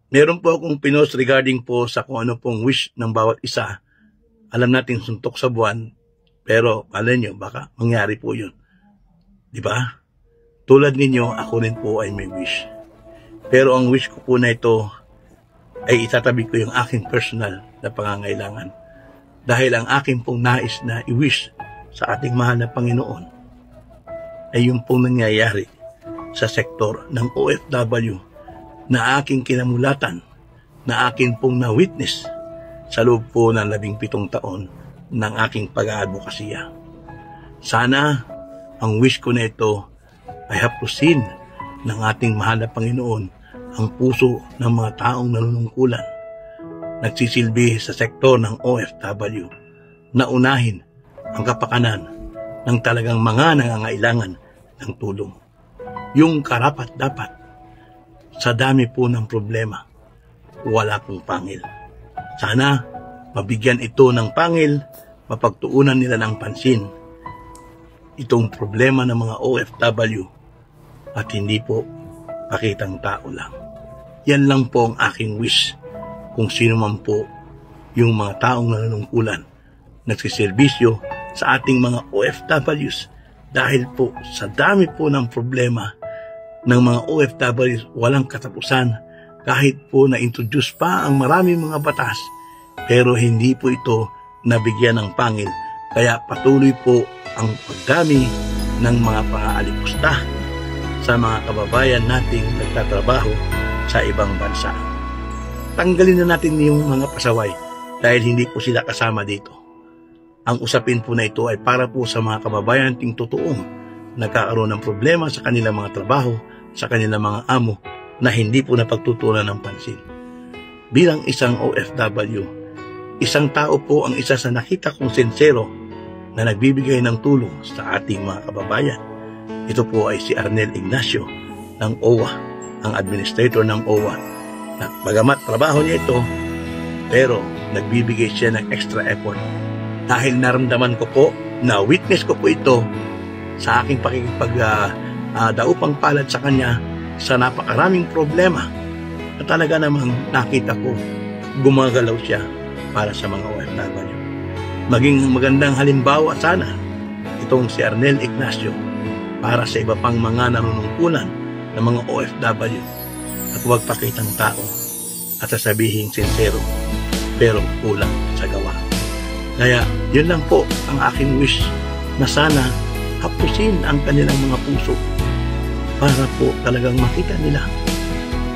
Meron po akong pinost regarding po sa kung ano pong wish ng bawat isa. Alam natin suntok sa buwan, pero alam nyo, baka mangyari po yun. Di ba? Tulad ninyo, ako rin po ay may wish. Pero ang wish ko po na ito ay itatabi ko yung aking personal na pangangailangan. Dahil ang aking pong nais na i-wish sa ating mahal na Panginoon ay yung pong nangyayari sa sektor ng OFW na aking kinamulatan, na akin pong na-witness sa loob po ng 17 taon ng aking pag-aadvokasya. Sana ang wish ko na ito ay haplusin ng ating mahal na Panginoon ang puso ng mga taong nanunungkulan, nagsisilbi sa sektor ng OFW, na unahin ang kapakanan ng talagang mga nangangailangan ng tulong. Yung karapat-dapat. Sa dami po ng problema, wala pong pangil. Sana mabigyan ito ng pangil, mapagtuunan nila ng pansin itong problema ng mga OFW at hindi po pakitang tao lang. Yan lang po ang aking wish kung sino man po yung mga taong nanunungkulan, nagsiservisyo sa ating mga OFWs dahil po sa dami po ng problema ng mga OFWs walang katapusan kahit po na-introduce pa ang maraming mga batas pero hindi po ito nabigyan ng pangil kaya patuloy po ang pagdami ng mga pang-aalipusta sa mga kababayan nating nagtatrabaho sa ibang bansa. Tanggalin na natin yung mga pasaway dahil hindi po sila kasama dito. Ang usapin po na ito ay para po sa mga kababayan ting totoong nagkakaroon ng problema sa kanilang mga trabaho, sa kanilang mga amo na hindi po napagtutunan ng pansin. Bilang isang OFW, isang tao po ang isa sa nakita kong sincero na nagbibigay ng tulong sa ating mga kababayan. Ito po ay si Arnel Ignacio ng OWA, ang administrator ng OWA. Na bagamat trabaho niya ito, pero nagbibigay siya ng extra effort. Dahil naramdaman ko po, na witness ko po ito sa aking pakikipagdaupang palad sa kanya sa napakaraming problema na talaga namang nakita ko gumagalaw siya para sa mga OFW. Maging magandang halimbawa sana itong si Arnel Ignacio para sa iba pang mga nanunungkulan ng mga OFW at huwag pakitang tao at sasabihin sincero pero kulang sa gawa. Kaya yun lang po ang aking wish na sana hapusin ang kanilang mga puso para po talagang makita nila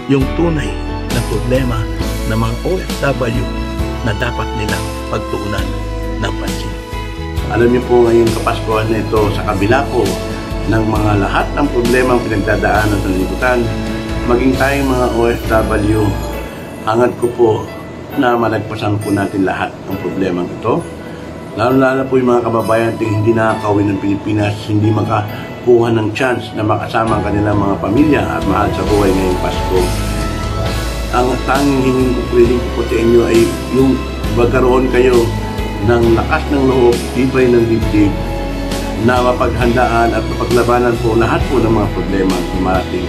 yung tunay na problema ng mga OFW na dapat nilang pagtuunan ng pansin. Alam niyo po ngayong Kapaskuhan na ito, sa kabila po ng mga lahat ng problema ang pinagdadaanan ng lipunan, maging tayong mga OFW, hangad ko po na malagpasan po natin lahat ng problema ito. Lalo-lalo po yung mga kababayan natin hindi nakakauwi ng Pilipinas, hindi makakuha ng chance na makasama ang kanilang mga pamilya at mahal sa buhay ngayong Pasko. Ang tanging hingin ko po sa inyo ay yung magkaroon kayo ng lakas ng loob, tibay ng dibdib, na mapaghandaan at mapaglabanan po lahat po ng mga problema na dumarating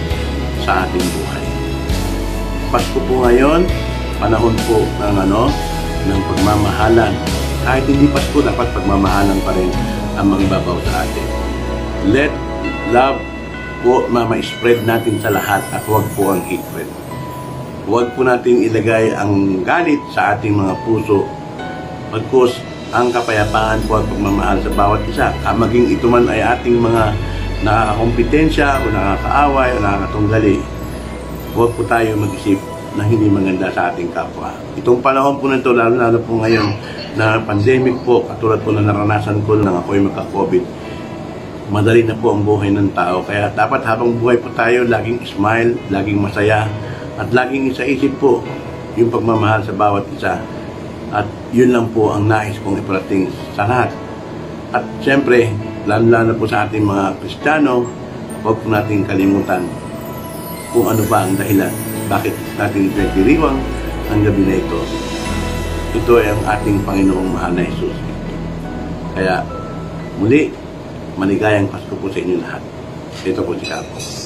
sa ating buhay. Pasko po ngayon, panahon po ng pagmamahalan. Kahit hindi Pasko, dapat pagmamahalan pa rin ang mangibabaw sa atin. Let love po ma-spread natin sa lahat at huwag po ang hatred. Huwag po natin ilagay ang galit sa ating mga puso. Pagkus ang kapayapaan po at pagmamahal sa bawat isa. Maging ito man ay ating mga nakakakompetensya o nakakaaway o nakakatunggali. Huwag po tayo mag-isip na hindi maganda sa ating kapwa. Itong panahon po na ito, lalo-lalo po ngayon na pandemic po, katulad po na naranasan ko nang ako'y magka-COVID, madali na po ang buhay ng tao. Kaya dapat habang buhay po tayo, laging smile, laging masaya, at laging isa-isip po yung pagmamahal sa bawat isa. At yun lang po ang nais kong iparating sa lahat. At siyempre, lalo-lalo po sa ating mga Kristiyano, huwag po natin kalimutan kung ano ba ang dahilan bakit natin pinagdiriwang ang gabi na ito. Ito ay ang ating Panginoong mahal na Jesus. Kaya muli, maligayang Pasko po sa inyo lahat. Ito po si Capo.